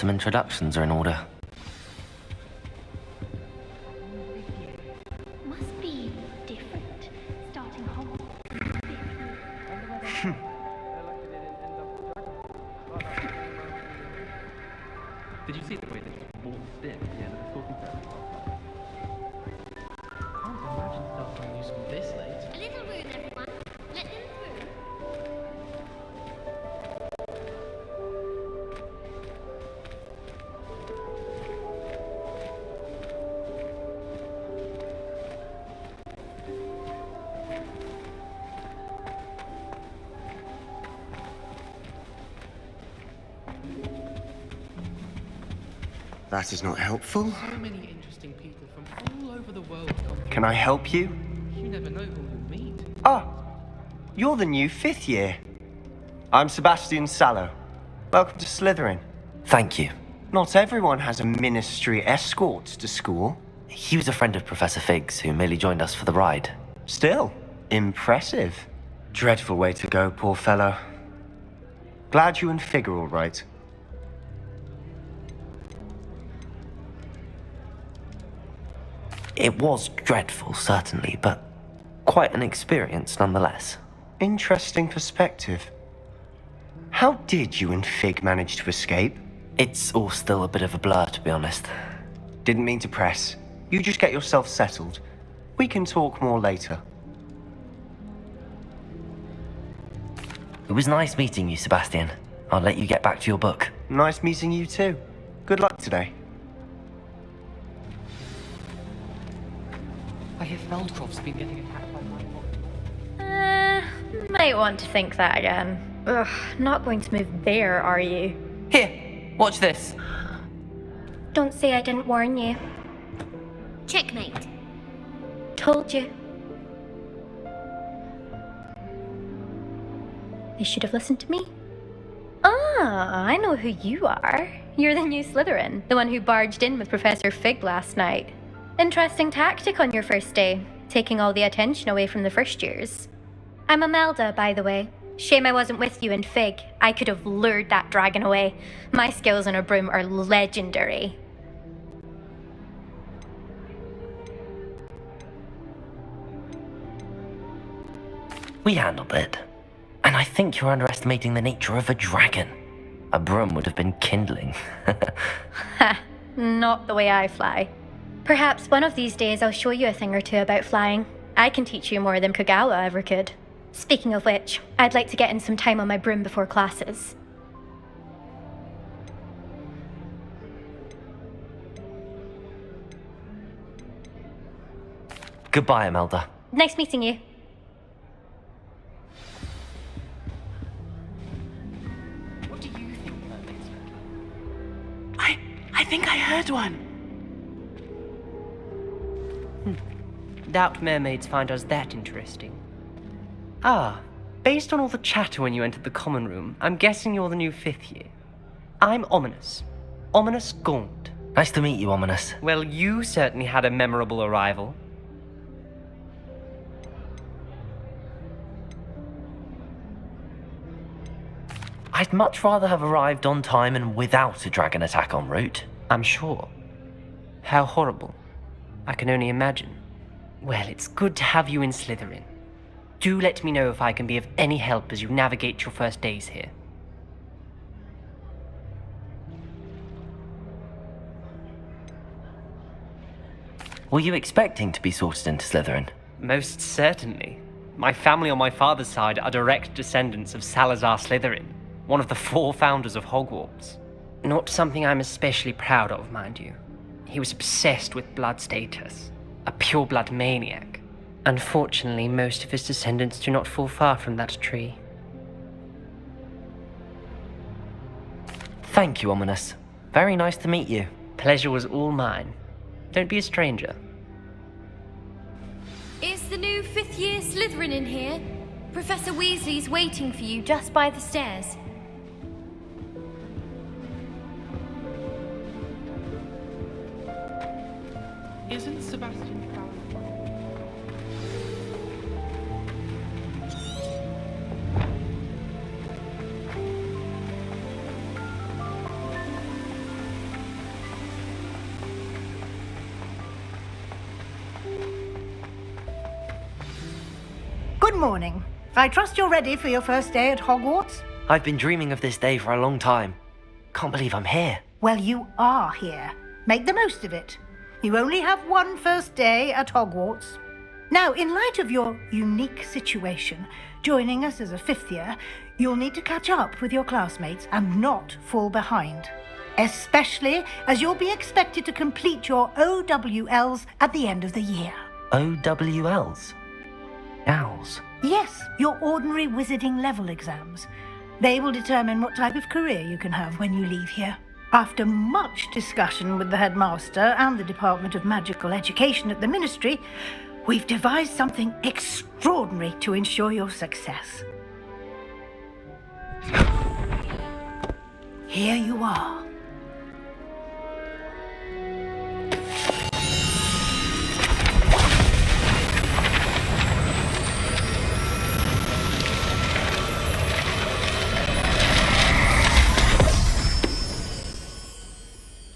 some introductions are in order. Must be different, starting Hogwarts. Did you see the way they just walked in at the end of the talking ceremony last night? I can't imagine stuff being useful this late. A little room, everyone. Let them through. That is not helpful. So many interesting people from all over the world come here. Can I help you? You never know who you'll meet. Ah, you're the new 5th year. I'm Sebastian Sallow. Welcome to Slytherin. Thank you. Not everyone has a ministry escort to school. He was a friend of Professor Fig's who merely joined us for the ride. Still, impressive. Dreadful way to go, poor fellow. Glad you and Fig are all right. It was dreadful, certainly, but quite an experience nonetheless. Interesting perspective. How did you and Fig manage to escape? It's all still a bit of a blur, to be honest. Didn't mean to press. You just get yourself settled. We can talk more later. It was nice meeting you, Sebastian. I'll let you get back to your book. Nice meeting you too. Good luck today. I hear Feldcroft's been getting attacked by Might want to think that again. Ugh, not going to move there, are you? Here, watch this. Don't say I didn't warn you. Checkmate. Told you. They should have listened to me. Ah, I know who you are. You're the new Slytherin, the one who barged in with Professor Fig last night. Interesting tactic on your first day, taking all the attention away from the first years. I'm Imelda, by the way. Shame I wasn't with you and Fig. I could have lured that dragon away. My skills on a broom are legendary. We handled it. And I think you're underestimating the nature of a dragon. A broom would have been kindling. Ha, not the way I fly. Perhaps one of these days I'll show you a thing or two about flying. I can teach you more than Kogawa ever could. Speaking of which, I'd like to get in some time on my broom before classes. Goodbye, Imelda. Nice meeting you. What do you think mermaids look like? I think I heard one. Doubt mermaids find us that interesting. Ah, based on all the chatter when you entered the common room, I'm guessing you're the new 5th year. I'm Ominous. Ominous Gaunt. Nice to meet you, Ominous. Well, you certainly had a memorable arrival. I'd much rather have arrived on time and without a dragon attack en route. I'm sure. How horrible. I can only imagine. Well, it's good to have you in Slytherin. Do let me know if I can be of any help as you navigate your first days here. Were you expecting to be sorted into Slytherin? Most certainly. My family on my father's side are direct descendants of Salazar Slytherin, one of the 4 founders of Hogwarts. Not something I'm especially proud of, mind you. He was obsessed with blood status, a pure-blood maniac. Unfortunately, most of his descendants do not fall far from that tree. Thank you, Ominous. Very nice to meet you. Pleasure was all mine. Don't be a stranger. Is the new 5th year Slytherin in here? Professor Weasley's waiting for you just by the stairs. Isn't Sebastian Fallon? Good morning. I trust you're ready for your first day at Hogwarts? I've been dreaming of this day for a long time. Can't believe I'm here. Well, you are here. Make the most of it. You only have one first day at Hogwarts. Now, in light of your unique situation, joining us as a fifth year, you'll need to catch up with your classmates and not fall behind. Especially as you'll be expected to complete your OWLs at the end of the year. OWLs? Owls? Yes, your ordinary wizarding level exams. They will determine what type of career you can have when you leave here. After much discussion with the headmaster and the Department of Magical Education at the Ministry, we've devised something extraordinary to ensure your success. Here you are.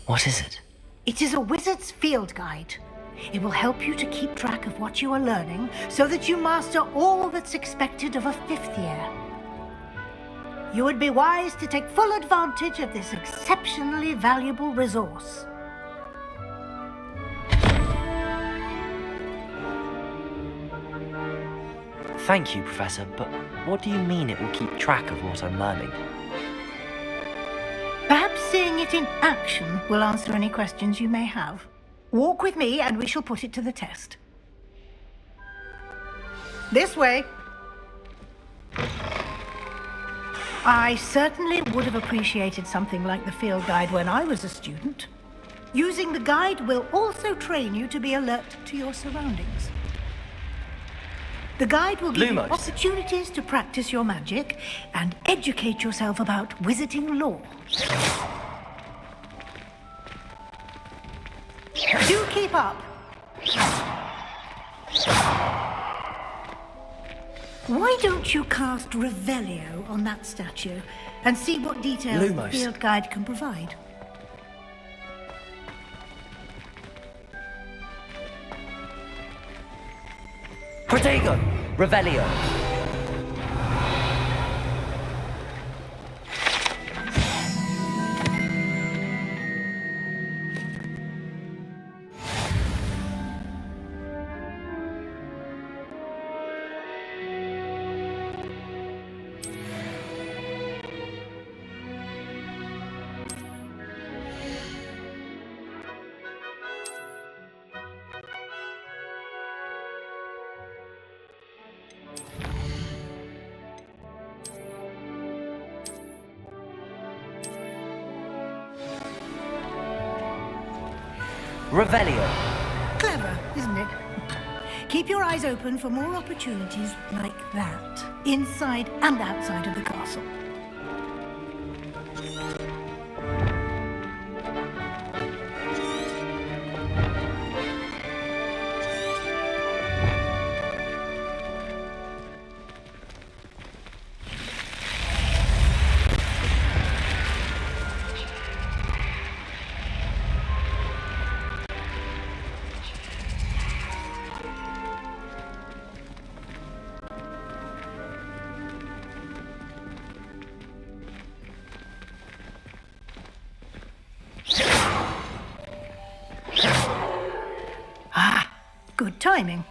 What is it? It is a wizard's field guide. It will help you to keep track of what you are learning so that you master all that's expected of a fifth year. You would be wise to take full advantage of this exceptionally valuable resource. Thank you, Professor, but what do you mean it will keep track of what I'm learning? Perhaps seeing it in action will answer any questions you may have. Walk with me and we shall put it to the test. This way. I certainly would have appreciated something like the field guide when I was a student. Using the guide will also train you to be alert to your surroundings. The guide will give you Lumos. opportunities to practice your magic and educate yourself about wizarding lore. Do keep up. Why don't you cast Revelio on that statue and see what details the Lumos. field guide can provide? Protego! Revelio! Revelio! Clever, isn't it? Keep your eyes open for more opportunities like that, inside and outside of the castle. Good timing.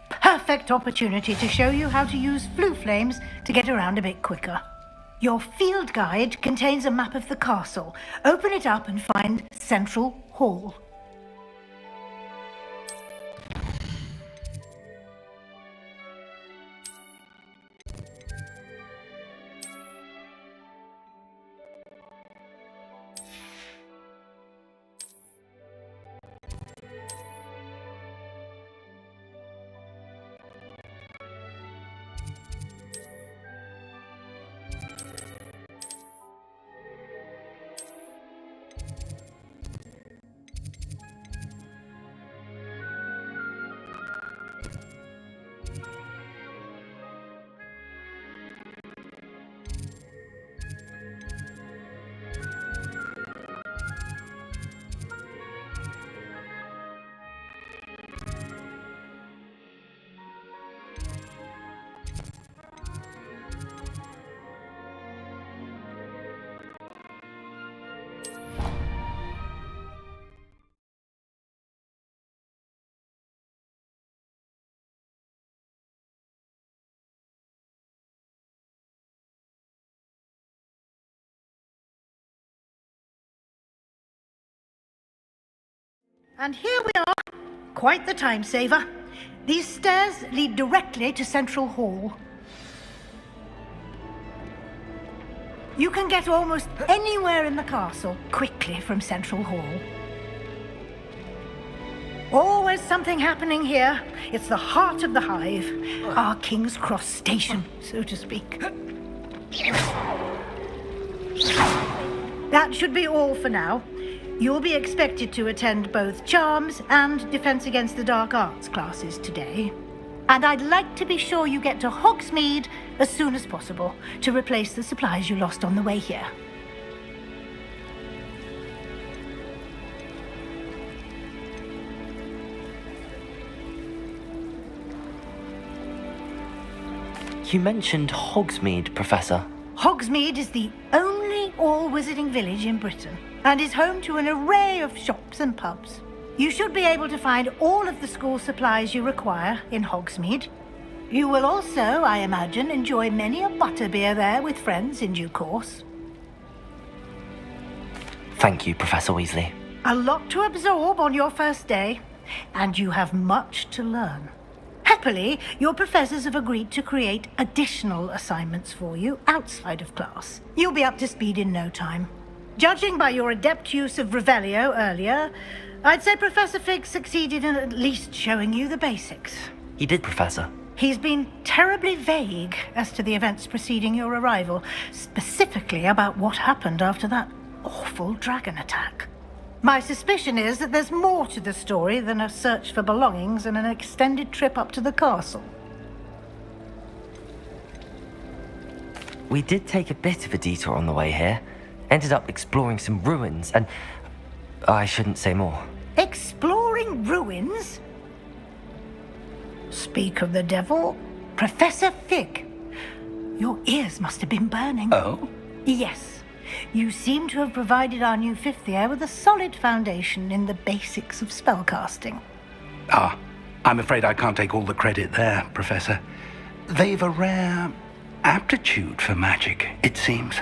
Perfect opportunity to show you how to use flue flames to get around a bit quicker. Your field guide contains a map of the castle. Open it up and find Central Hall. And here we are. Quite the time saver. These stairs lead directly to Central Hall. You can get almost anywhere in the castle quickly from Central Hall. Always something happening here. It's the heart of the hive. Our King's Cross station, so to speak. That should be all for now. You'll be expected to attend both Charms and Defense Against the Dark Arts classes today. And I'd like to be sure you get to Hogsmeade as soon as possible to replace the supplies you lost on the way here. You mentioned Hogsmeade, Professor. Hogsmeade is the only all-wizarding village in Britain and is home to an array of shops and pubs. You should be able to find all of the school supplies you require in Hogsmeade. You will also, I imagine, enjoy many a butterbeer there with friends in due course. Thank you, Professor Weasley. A lot to absorb on your first day, and you have much to learn. Happily, your professors have agreed to create additional assignments for you outside of class. You'll be up to speed in no time. Judging by your adept use of Revelio earlier, I'd say Professor Fig succeeded in at least showing you the basics. He did, Professor. He's been terribly vague as to the events preceding your arrival, specifically about what happened after that awful dragon attack. My suspicion is that there's more to the story than a search for belongings and an extended trip up to the castle. We did take a bit of a detour on the way here. Ended up exploring some ruins and... I shouldn't say more. Exploring ruins? Speak of the devil, Professor Fig. Your ears must have been burning. Oh? Yes. You seem to have provided our new fifth year with a solid foundation in the basics of spellcasting. Ah, I'm afraid I can't take all the credit there, Professor. They've a rare aptitude for magic, it seems.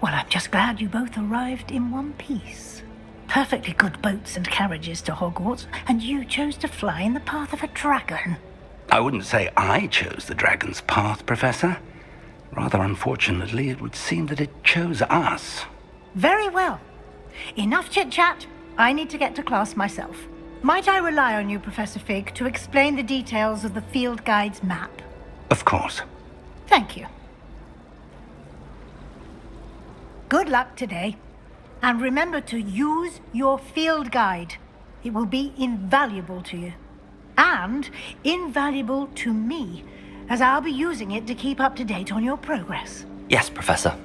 Well, I'm just glad you both arrived in one piece. Perfectly good boats and carriages to Hogwarts, and you chose to fly in the path of a dragon. I wouldn't say I chose the dragon's path, Professor. Rather unfortunately, it would seem that it chose us. Very well. Enough chit-chat. I need to get to class myself. Might I rely on you, Professor Fig, to explain the details of the field guide's map? Of course. Thank you. Good luck today. And remember to use your field guide. It will be invaluable to you. And invaluable to me, as I'll be using it to keep up to date on your progress. Yes, Professor.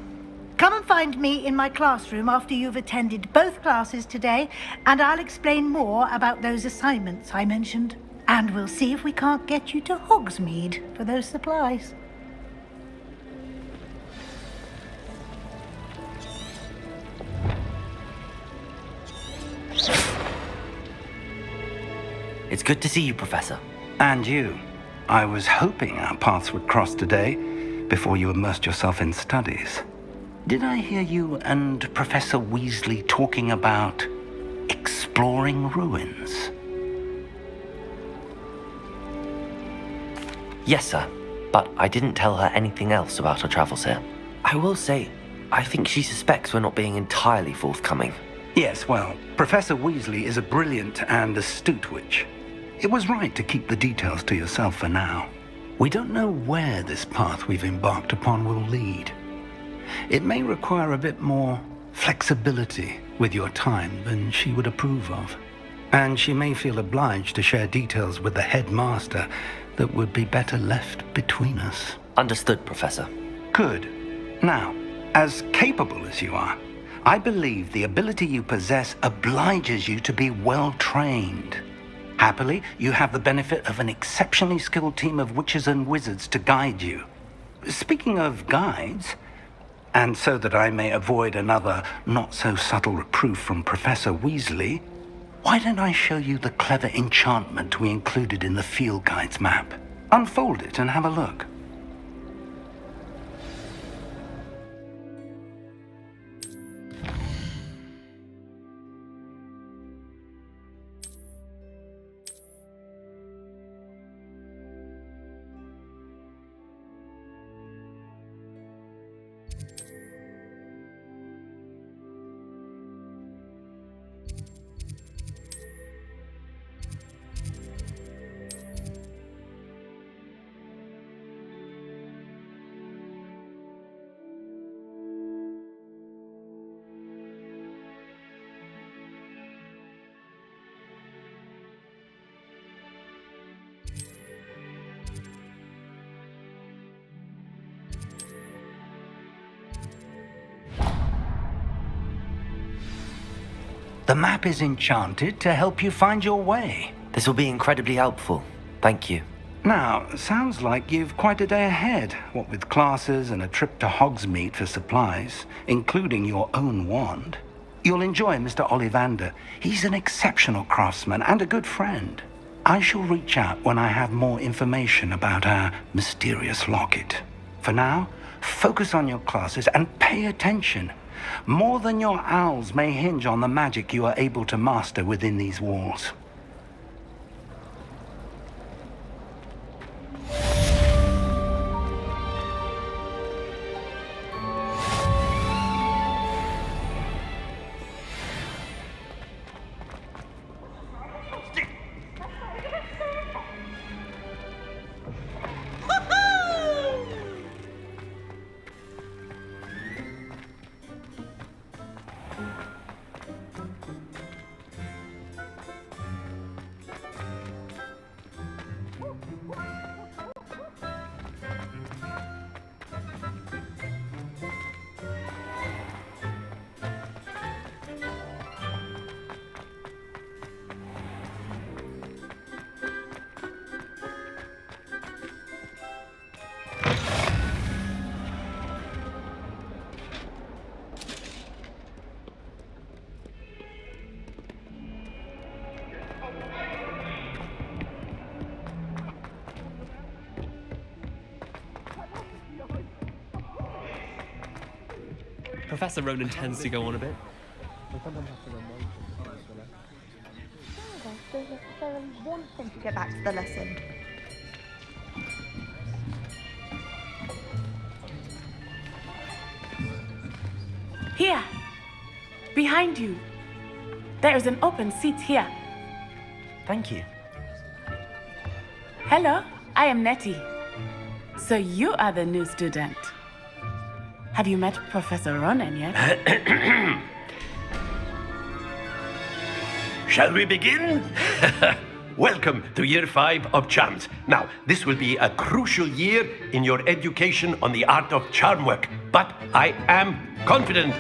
Come and find me in my classroom after you've attended both classes today, and I'll explain more about those assignments I mentioned. And we'll see if we can't get you to Hogsmeade for those supplies. It's good to see you, Professor. And you. I was hoping our paths would cross today, before you immersed yourself in studies. Did I hear you and Professor Weasley talking about exploring ruins? Yes, sir. But I didn't tell her anything else about our travels here. I will say, I think she suspects we're not being entirely forthcoming. Yes, well, Professor Weasley is a brilliant and astute witch. It was right to keep the details to yourself for now. We don't know where this path we've embarked upon will lead. It may require a bit more flexibility with your time than she would approve of. And she may feel obliged to share details with the headmaster that would be better left between us. Understood, Professor. Good. Now, as capable as you are, I believe the ability you possess obliges you to be well trained. Happily, you have the benefit of an exceptionally skilled team of witches and wizards to guide you. Speaking of guides, and so that I may avoid another not-so-subtle reproof from Professor Weasley, why don't I show you the clever enchantment we included in the field guide's map? Unfold it and have a look. The map is enchanted to help you find your way. This will be incredibly helpful. Thank you. Now, sounds like you've quite a day ahead, what with classes and a trip to Hogsmeade for supplies, including your own wand. You'll enjoy Mr. Ollivander. He's an exceptional craftsman and a good friend. I shall reach out when I have more information about our mysterious locket. For now, focus on your classes and pay attention. More than your owls may hinge on the magic you are able to master within these walls. Professor Ronan tends to go on a bit. Does Professor want him to get back to the lesson? Here! Behind you! There is an open seat here. Thank you. Hello, I am Nettie. So you are the new student. Have you met Professor Ronan yet? Shall we begin? Welcome to Year 5 of Charms. Now, this will be a crucial year in your education on the art of charm work, but I am confident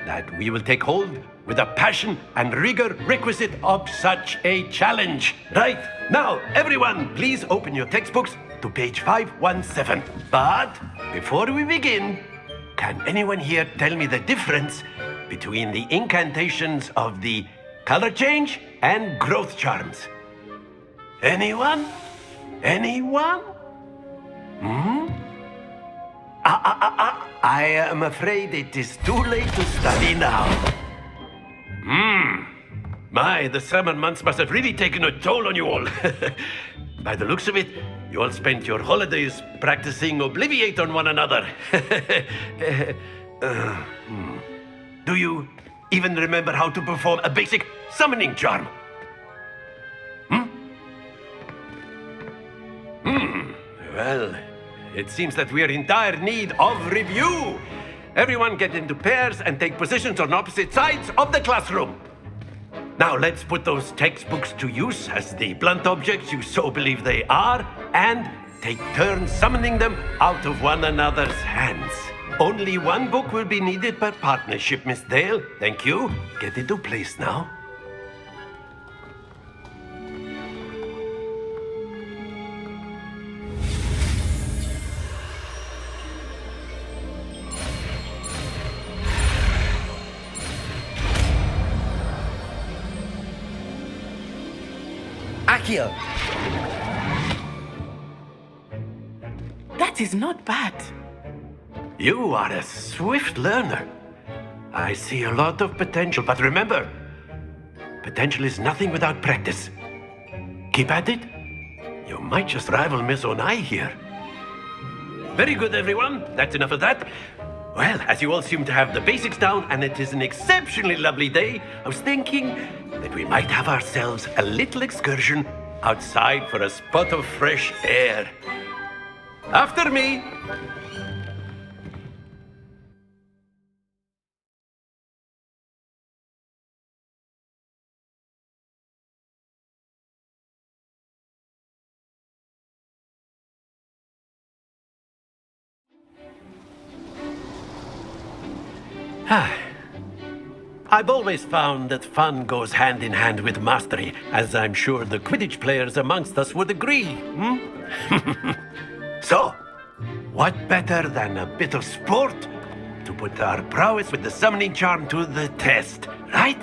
that we will take hold with the passion and rigor requisite of such a challenge. Right, now, everyone, please open your textbooks to page 517. But before we begin, can anyone here tell me the difference between the incantations of the color change and growth charms? Anyone? Anyone? I am afraid it is too late to study now. My, the summer months must have really taken a toll on you all. By the looks of it, you all spent your holidays practicing Obliviate on one another. Do you even remember how to perform a basic summoning charm? Well, it seems that we are in dire need of review. Everyone get into pairs and take positions on opposite sides of the classroom. Now let's put those textbooks to use as the blunt objects you so believe they are, and take turns summoning them out of one another's hands. Only one book will be needed per partnership, Miss Dale. Thank you. Get into place now. Accio! That is not bad. You are a swift learner. I see a lot of potential, but remember, potential is nothing without practice. Keep at it. You might just rival Miss Onai here. Very good, everyone. That's enough of that. Well, as you all seem to have the basics down, and it is an exceptionally lovely day, I was thinking that we might have ourselves a little excursion outside for a spot of fresh air. After me. I've always found that fun goes hand in hand with mastery, as I'm sure the Quidditch players amongst us would agree. So, what better than a bit of sport to put our prowess with the summoning charm to the test, right?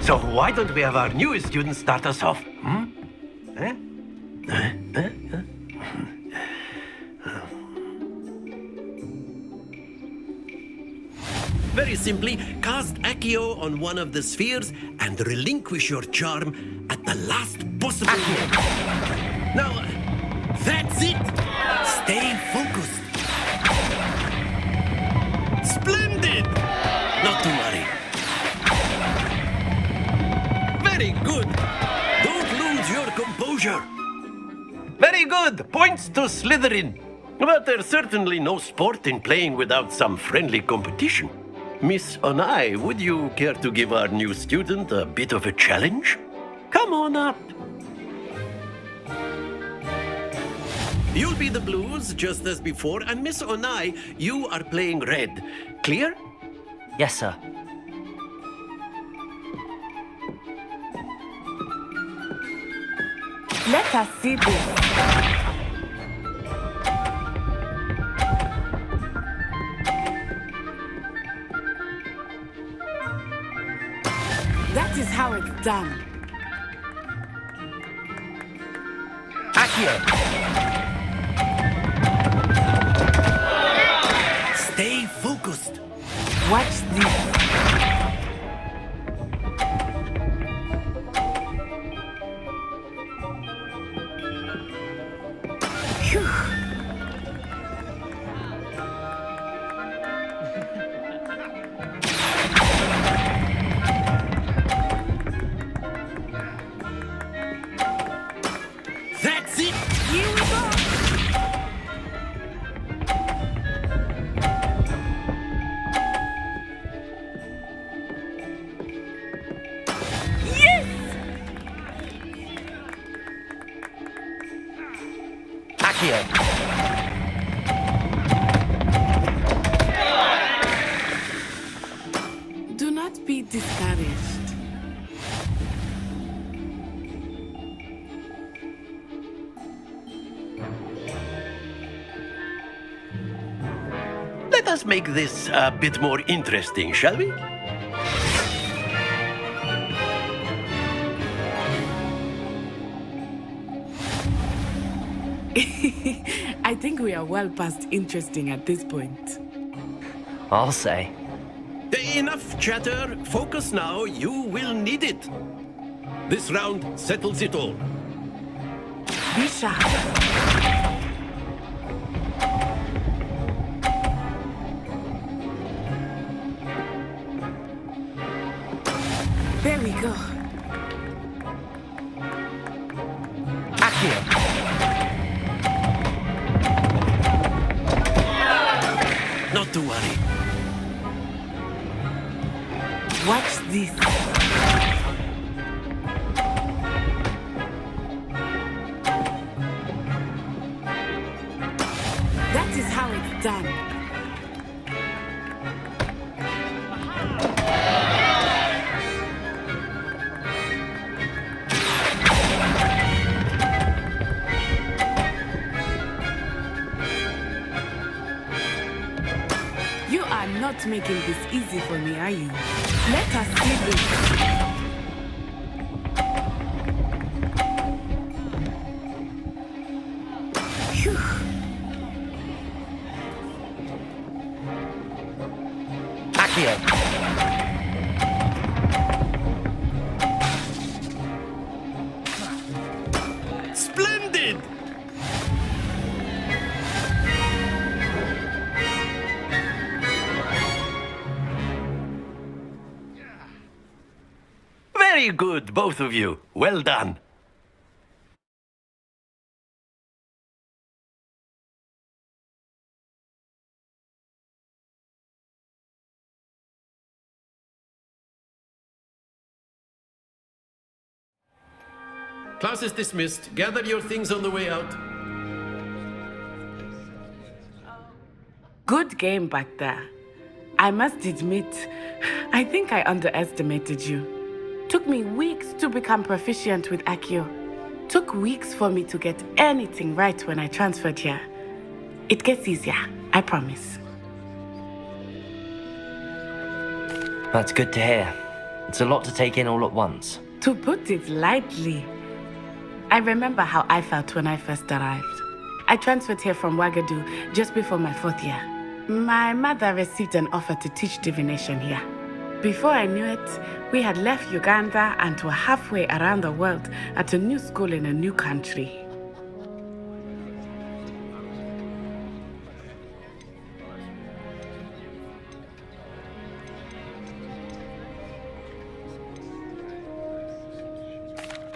So why don't we have our newest student start us off? Eh? Very simply, cast Accio on one of the spheres and relinquish your charm at the last possible moment. Now, that's it! Stay focused. Splendid! Not to worry. Very good. Don't lose your composure. Very good. Points to Slytherin. But there's certainly no sport in playing without some friendly competition. Miss Onai, would you care to give our new student a bit of a challenge? Come on up. You'll be the blues, just as before, and Miss Onai, you are playing red. Clear? Yes, sir. Let us see this. That is how it's done. Accio! Stay focused. Watch this. That's it. Here we go. Accio! Do not be discouraged. Let us make this a bit more interesting, shall we? I think we are well past interesting at this point. I'll say. Enough chatter. Focus now. You will need it. This round settles it all. Be sharp. There we go. Accio! Not to worry. Watch this. That is how it's done. You are not making this easy for me, are you? Let us see this. Phew. Accio! Splendid! Very good, both of you. Well done. Class is dismissed. Gather your things on the way out. Good game back there. I must admit, I think I underestimated you. Took me weeks to become proficient with Accio. Took weeks for me to get anything right when I transferred here. It gets easier, I promise. That's good to hear. It's a lot to take in all at once. To put it lightly, I remember how I felt when I first arrived. I transferred here from Ouagadougou just before my 4th year. My mother received an offer to teach divination here. Before I knew it, we had left Uganda and were halfway around the world at a new school in a new country.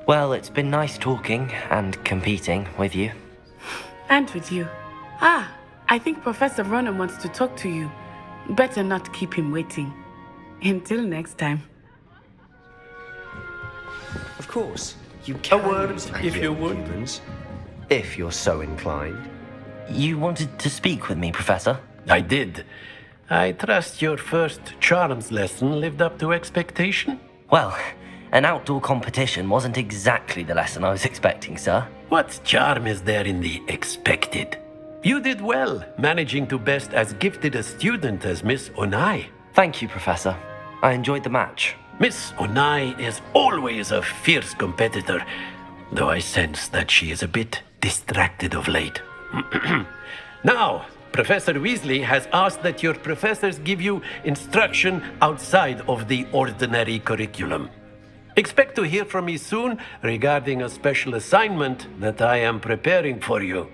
Well, it's been nice talking and competing with you. And with you. Ah, I think Professor Ronan wants to talk to you. Better not keep him waiting. Until next time. Of course, you A can word, use if you Accio would. humans, if you're so inclined. You wanted to speak with me, Professor? I did. I trust your first charms lesson lived up to expectation? Well, an outdoor competition wasn't exactly the lesson I was expecting, sir. What charm is there in the expected? You did well, managing to best as gifted a student as Miss Onai. Thank you, Professor. I enjoyed the match. Miss Onai is always a fierce competitor, though I sense that she is a bit distracted of late. Now, Professor Weasley has asked that your professors give you instruction outside of the ordinary curriculum. Expect to hear from me soon regarding a special assignment that I am preparing for you.